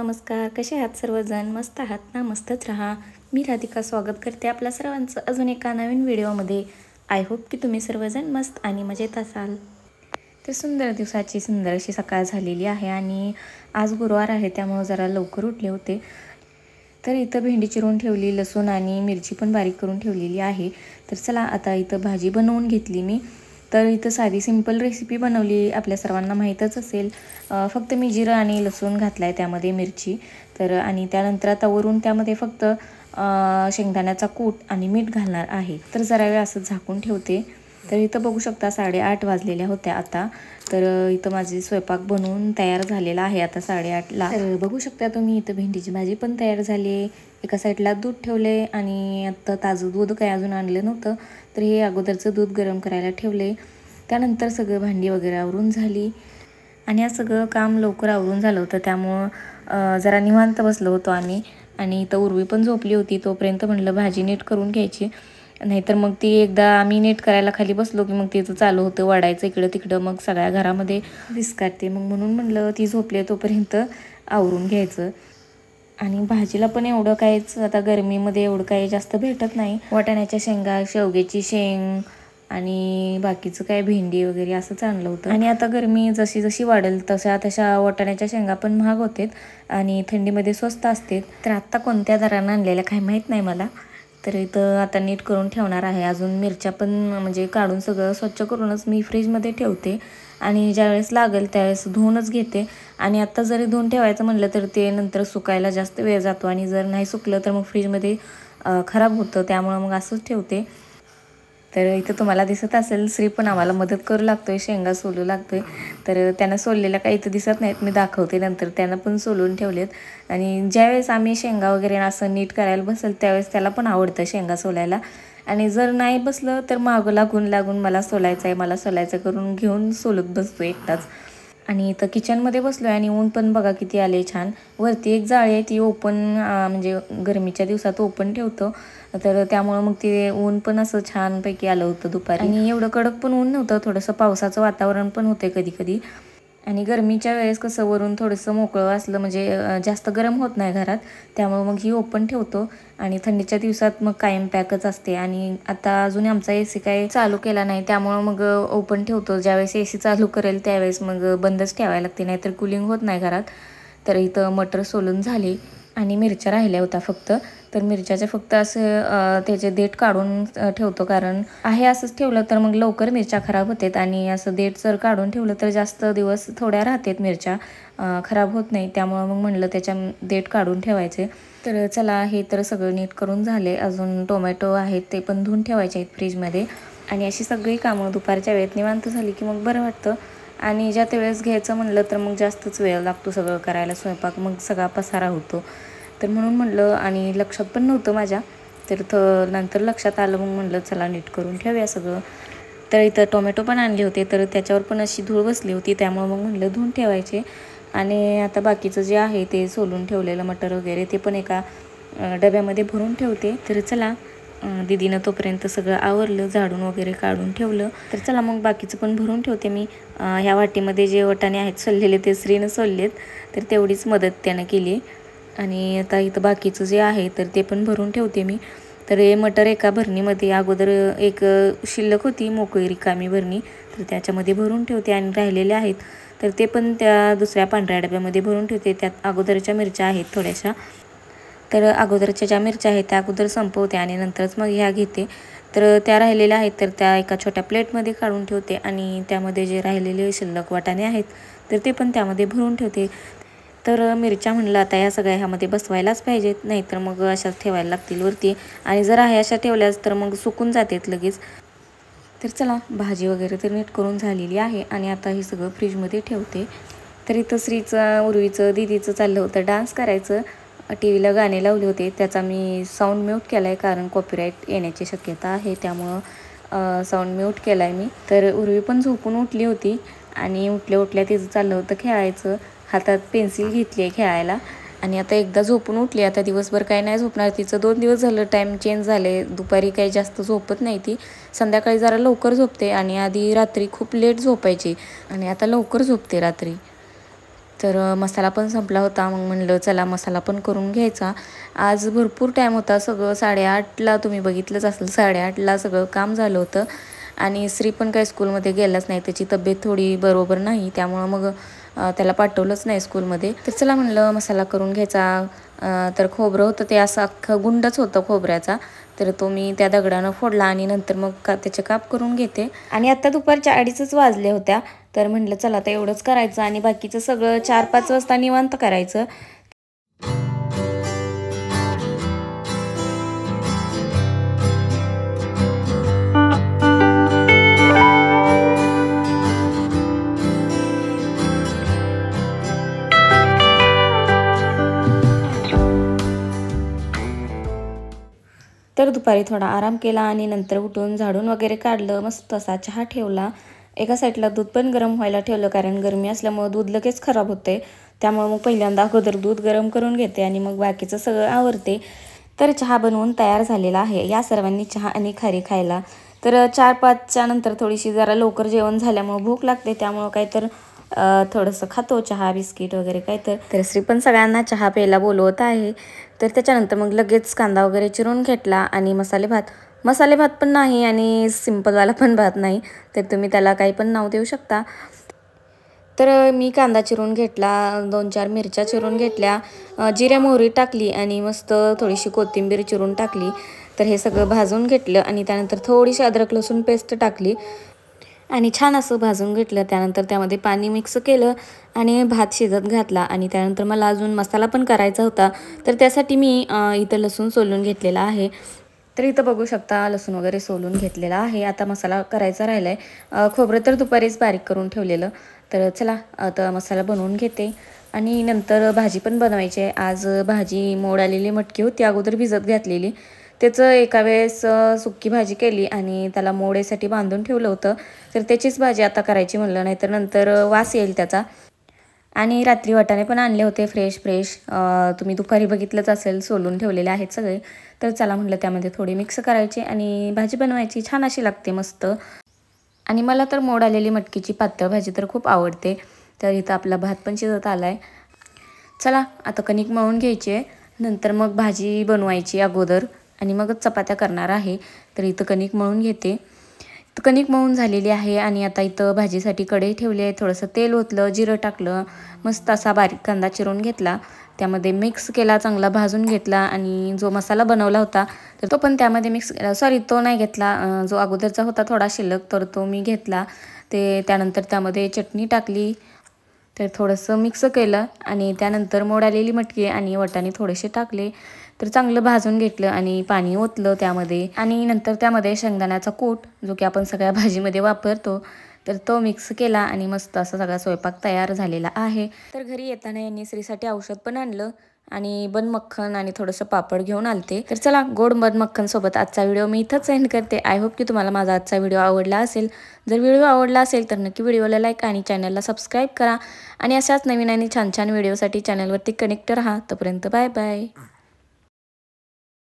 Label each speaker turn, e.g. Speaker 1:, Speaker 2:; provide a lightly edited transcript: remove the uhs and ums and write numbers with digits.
Speaker 1: नमस्कार. कसे आहात सर्वजण? मस्त आहात ना? मस्तच राहा. मी राधिका स्वागत करते आपल्या सर्वांचं अजून एका नवीन व्हिडिओमध्ये. आय होप की तुम्ही सर्वजण मस्त आणि मजेत असाल. तर सुंदर दिवसाची सुंदर अशी सकाळ झालेली आहे आणि आज गुरुवार आहे त्यामुळे जरा लवकर उठले होते. तर इथं भेंडी चिरून ठेवली, लसूण आणि मिरची पण बारीक करून ठेवलेली आहे. तर चला आता इथं भाजी बनवून घेतली मी. तर इथं साधी सिंपल रेसिपी बनवली, आपल्या सर्वांना माहीतच असेल. फक्त मी जिरं आणि लसूण घातला आहे त्यामध्ये, मिरची. तर आणि त्यानंतर आता वरून त्यामध्ये फक्त शेंगदाण्याचा कूट आणि मीठ घालणार आहे. तर जरा वेळ असं झाकून ठेवते. तर इथं बघू शकता 8:30 वाजलेल्या होत्या आता. तर इथं माझी स्वयंपाक बनवून तयार झालेला आहे आता 8:30ला. तर बघू शकता तुम्ही इथं भेंडीची भाजी पण तयार झाली आहे. एका साईडला दूध ठेवले आणि आता ताजं दूध काही अजून आणलं नव्हतं, तर हे अगोदरचं दूध गरम करायला ठेवले. त्यानंतर सगळं भांडी वगैरे आवरून झाली आणि हे सगळं काम लवकर आवरून झालं होतं त्यामुळं जरा निवांत बसलो होतो आम्ही. आणि इथं उर्वी पण झोपली होती, तोपर्यंत म्हटलं भाजी नीट करून घ्यायची, नाहीतर मग ती एकदा आम्ही नीट करायला खाली बसलो की मग तिचं चालू होतं वाढायचं इकडं तिकडं, मग सगळ्या घरामध्ये विस्कटते. मग म्हणून म्हटलं ती झोपली तोपर्यंत आवरून घ्यायचं. आणि भाजीला पण एवढं काहीच आता गरमीमध्ये एवढं काही जास्त भेटत नाही. वाटाण्याच्या शेंगा, शेवग्याची शेंग आणि बाकीचं काय भेंडी वगैरे असंच आणलं होतं. आणि आता गरमी जशी जशी वाढेल तशा तशा वाटाण्याच्या शेंगा पण महाग होतात आणि थंडीमध्ये स्वस्त असते. तर आत्ता कोणत्या दरानं आणलेल्या काही माहीत नाही मला. तर इथं आता नीट करून ठेवणार आहे. अजून मिरच्या पण म्हणजे काढून सगळं स्वच्छ करूनच मी फ्रीजमध्ये ठेवते आणि ज्यावेळेस लागेल त्यावेळेस धुवूनच घेते. आणि आत्ता जरी धुवून ठेवायचं म्हणलं तर ते नंतर सुकायला जास्त वेळ जातो आणि जर नाही सुकलं तर मग फ्रीजमध्ये खराब होतं, त्यामुळं मग असंच ठेवते. तर इथं तुम्हाला दिसत असेल श्री पण आम्हाला मदत करू लागतोय, शेंगा सोलू लागतोय. तर त्यांना सोललेल्या काही इथं दिसत नाहीत, मी दाखवते नंतर. त्यानं पण सोलून ठेवलेत आणि ज्यावेळेस आम्ही शेंगा वगैरे असं नीट करायला बसेल त्यावेळेस त्याला पण आवडतं शेंगा सोलायला. आणि जर नाही बसलं तर मागं लागून लागून मला सोलायचं आहे मला सोलायचं करून घेऊन सोलत बसतो एकटाच. आणि इथं किचनमध्ये बसलो आहे आणि ऊन पण बघा किती आले छान. वरती एक जाळी आहे ती ओपन, म्हणजे गरमीच्या दिवसात ओपन ठेवतो, तर त्यामुळं मग ते ऊन पण असं छानपैकी आलं होतं दुपारी. आणि एवढं कडक पण ऊन नव्हतं, थोडंसं पावसाचं वातावरण पण होते कधी कधी. आणि गरमीच्या वेळेस कसं वरून थोडंसं मोकळं असलं म्हणजे जास्त गरम होत नाही घरात, त्यामुळं मग ही ओपन ठेवतो. आणि थंडीच्या दिवसात मग कायम पॅकच असते. आणि आता अजून आमचा AC काही चालू केला नाही त्यामुळं मग ओपन ठेवतो. ज्यावेळेस AC चालू करेल त्यावेळेस मग बंदच ठेवायला लागते, नाहीतर कूलिंग होत नाही घरात. तर इथं मटर सोलून झाली आणि मिरच्या राहिल्या होत्या फक्त. तर मिरच्याचे फक्त असं त्याचे देठ काढून ठेवतो, कारण आहे असंच ठेवलं तर मग लवकर मिरच्या खराब होतात आणि असं देठ जर काढून ठेवलं तर जास्त दिवस थोड्या राहतात मिरच्या, खराब होत नाही. त्यामुळं मग म्हणलं त्याच्या देठ काढून ठेवायचे. तर चला हे तर सगळं नीट करून झाले. अजून टोमॅटो आहेत ते पण धुवून ठेवायचे आहेत फ्रीजमध्ये. आणि अशी सगळी कामं दुपारच्या वेळेत निवांत झाली की मग बरं वाटतं. आणि ज्या त्या वेळेस घ्यायचं म्हणलं तर मग जास्तच वेळ लागतो सगळं करायला, स्वयंपाक मग सगळा पसारा होतो. तर म्हणून म्हटलं, आणि लक्षात पण नव्हतं माझ्या, तर नंतर लक्षात आलं, मग म्हटलं चला नीट करून ठेवूया सगळं. तर इथं टोमॅटो पण आणले होते तर त्याच्यावर पण अशी धूळ बसली होती, त्यामुळे मग म्हटलं धुवून ठेवायचे. आणि आता बाकीचं जे आहे ते सोलून ठेवलेलं मटर वगैरे ते पण एका डब्यामध्ये भरून ठेवते. तर चला दीदीनं तोपर्यंत सगळं आवरलं, झाडून वगैरे काढून ठेवलं. तर चला मग बाकीचं पण भरून ठेवते मी. ह्या वाटीमध्ये जे वाटाणे आहेत सोललेले ते श्रीनं सोललेत, तर तेवढीच मदत त्यानं केली. आणि आता इथं बाकीचं जे आहे तर ते पण भरून ठेवते मी. तर हे मटर एका भरणीमध्ये, अगोदर एक शिल्लक होती मोकळी रिकामी भरणी, तर त्याच्यामध्ये भरून ठेवते. आणि राहिलेले आहेत तर ते पण त्या दुसऱ्या पांढऱ्या डब्यामध्ये भरून ठेवते. त्यात अगोदरच्या मिरच्या आहेत थोड्याशा, तर अगोदरच्या ज्या मिरच्या आहेत त्या अगोदर संपवते आणि नंतरच मग ह्या घेते. तर त्या राहिलेल्या आहेत तर त्या एका छोट्या प्लेटमध्ये काढून ठेवते आणि त्यामध्ये जे राहिलेले शिल्लक वाटाणे आहेत तर ते पण त्यामध्ये भरून ठेवते. तर मिरच्या म्हणलं आता ह्या सगळ्या ह्यामध्ये बसवायलाच पाहिजेत, नाहीतर मग अशाच ठेवायला लागतील वरती. आणि जर आहे अशा ठेवल्यास तर मग सुकून जातात लगेच. तर चला भाजी वगैरे तर नीट करून झालेली आहे आणि आता हे सगळं फ्रीजमध्ये ठेवते. तर इथं श्रीचं, उर्वीचं, दीदीचं चाललं होतं डान्स करायचं. TVला गाणे लावले होते, त्याचा मी साऊंड म्यूट केला आहे कारण कॉपीराईट येण्याची शक्यता आहे, त्यामुळं साऊंड म्यूट केला आहे मी. तर उर्वी पण झोपून उठली होती आणि उठल्या तिचं चाललं होतं खेळायचं. हातात पेन्सिल घेतली आहे खेळायला. आणि आता एकदा झोपून उठली, आता दिवसभर काही नाही झोपणार. तिचं 2 दिवस झालं टाईम चेंज झाले, दुपारी काही जास्त झोपत नाही ती. संध्याकाळी जरा लवकर झोपते आणि आधी रात्री खूप लेट झोपायची आणि आता लवकर झोपते रात्री. तर मसाला पण संपला होता. मग म्हणलं चला मसाला पण करून घ्यायचा. आज भरपूर टाईम होता. सगळं 8:30ला तुम्ही बघितलंच असेल, 8:30ला सगळं काम झालं होतं. आणि श्री पण काही स्कूलमध्ये गेलाच नाही, त्याची तब्येत थोडी बरोबर नाही, त्यामुळं मग त्याला पाठवलंच नाही स्कूलमध्ये. तर चला म्हणलं मसाला करून घ्यायचा. तर खोबरं होतं ते असं अख्खं गुंडच होतं खोबऱ्याचा. तर तो मी त्या दगडानं फोडला आणि नंतर मग त्याचे काप करून घेते. आणि आत्ता दुपारच्या 2:30च वाजले होत्या. तर म्हटलं चला आता एवढंच करायचं आणि बाकीचं सगळं 4-5 वाजता निवांत करायचं. तर दुपारी थोडा आराम केला आणि नंतर उठून झाडून वगैरे काढलं. मस्त असा चहा ठेवला. एका साईडला दूध पण गरम व्हायला ठेवलं, कारण गरमी असल्यामुळं दूध लगेच खराब होते. त्यामुळे मग पहिल्यांदा अगोदर दूध गरम करून घेते आणि मग बाकीचं सगळं आवरते. तर चहा बनवून तयार झालेला आहे. या सर्वांनी चहा आणि खारी खायला. तर 4-5च्या नंतर थोडीशी जरा लवकर जेवण झाल्यामुळं भूक लागते, त्यामुळं काहीतर थोडंसं खातो चहा बिस्किट वगैरे काय. तर श्री पण सगळ्यांना चहा प्यायला बोलवत आहे. तर त्याच्यानंतर मग लगेच कांदा वगैरे चिरून घेतला आणि मसाले भात पण नाही आणि सिंपलवाला पण भात नाही, तर तुम्ही त्याला काही पण नाव देऊ शकता. तर मी कांदा चिरून घेतला, 2-4 मिरच्या चिरून घेतल्या, जिरे मोहरी टाकली आणि मस्त थोडीशी कोथिंबीर चिरून टाकली. तर हे सगळं भाजून घेतलं आणि त्यानंतर थोडीशी अद्रक लसूण पेस्ट टाकली आणि छान असं भाजून घेतलं. त्यानंतर त्यामध्ये पाणी मिक्स केलं आणि भात शिजत घातला. आणि त्यानंतर मला अजून मसाला पण करायचा होता, तर त्यासाठी मी इथं लसूण सोलून घेतलेला आहे. तर इथं बघू शकता लसूण वगैरे सोलून घेतलेला आहे. आता मसाला करायचा राहिला आहे. खोबरं तर दुपारीच बारीक करून ठेवलेलं. तर चला आता मसाला बनवून घेते आणि नंतर भाजी पण बनवायची आहे. आज भाजी मोड आलेली मटकी होती, अगोदर भिजत घातलेली. त्याचं एका वेळेस सुक्की भाजी केली आणि त्याला मोडेसाठी बांधून ठेवलं होतं. तर त्याचीच भाजी आता करायची म्हणलं, नाहीतर नंतर वास येईल त्याचा. आणि रात्री वाटाणे पण आणले होते फ्रेश तुम्ही दुपारी बघितलंच असेल, सोलून ठेवलेले आहेत सगळे. तर चला म्हटलं त्यामध्ये थोडी मिक्स करायची आणि भाजी बनवायची, छान अशी लागते मस्त. आणि मला तर मोड आलेली मटकीची पातळ भाजी तर खूप आवडते. तर इथं आपला भात पण शिजत आला आहे. चला आता कणिक मळून घ्यायची आहे, नंतर मग भाजी बनवायची अगोदर आणि मगच चपात्या करणार आहे. तर इथं कणिक मळून घेते. तर कणिक मळून झालेली आहे आणि आता इथं भाजीसाठी कढई ठेवली आहे. थोडंसं तेल ओतलं, जिरं टाकलं, मस्त असा बारीक कांदा चिरून घेतला, त्यामध्ये मिक्स केला, चांगला भाजून घेतला आणि जो मसाला बनवला होता तर तो पण त्यामध्ये मिक्स केला. सॉरी, तो नाही घेतला, जो अगोदरचा होता थोडा शिल्लक, तर तो मी घेतला. त्यानंतर त्यामध्ये चटणी टाकली, तर थोडंसं मिक्स केलं आणि त्यानंतर मोड आलेली मटकी आणि वाटाणे थोडेसे टाकले. तर चांगलं भाजून घेतलं आणि पाणी ओतलं त्यामध्ये आणि नंतर त्यामध्ये शेंगदाण्याचा कूट, जो की आपण सगळ्या भाजीमध्ये वापरतो, तर तो मिक्स केला आणि मस्त असा सगळा स्वयंपाक तयार झालेला आहे. तर घरी येताना यांनी श्रीसाठी औषध पण आणलं आणि बन मक्खन आणि थोडंसं पापड घेऊन आलते. तर चला, गोड बन मक्खन सोबत आजचा व्हिडिओ मी इथंच एंड करते. आय होप की तुम्हाला माझा आजचा व्हिडिओ आवडला असेल. जर व्हिडिओ आवडला असेल तर नक्की व्हिडिओला लाईक आणि चॅनलला सबस्क्राईब करा आणि अशाच नवीन आणि छान छान व्हिडिओसाठी चॅनलवरती कनेक्ट राहा. तोपर्यंत बाय बाय.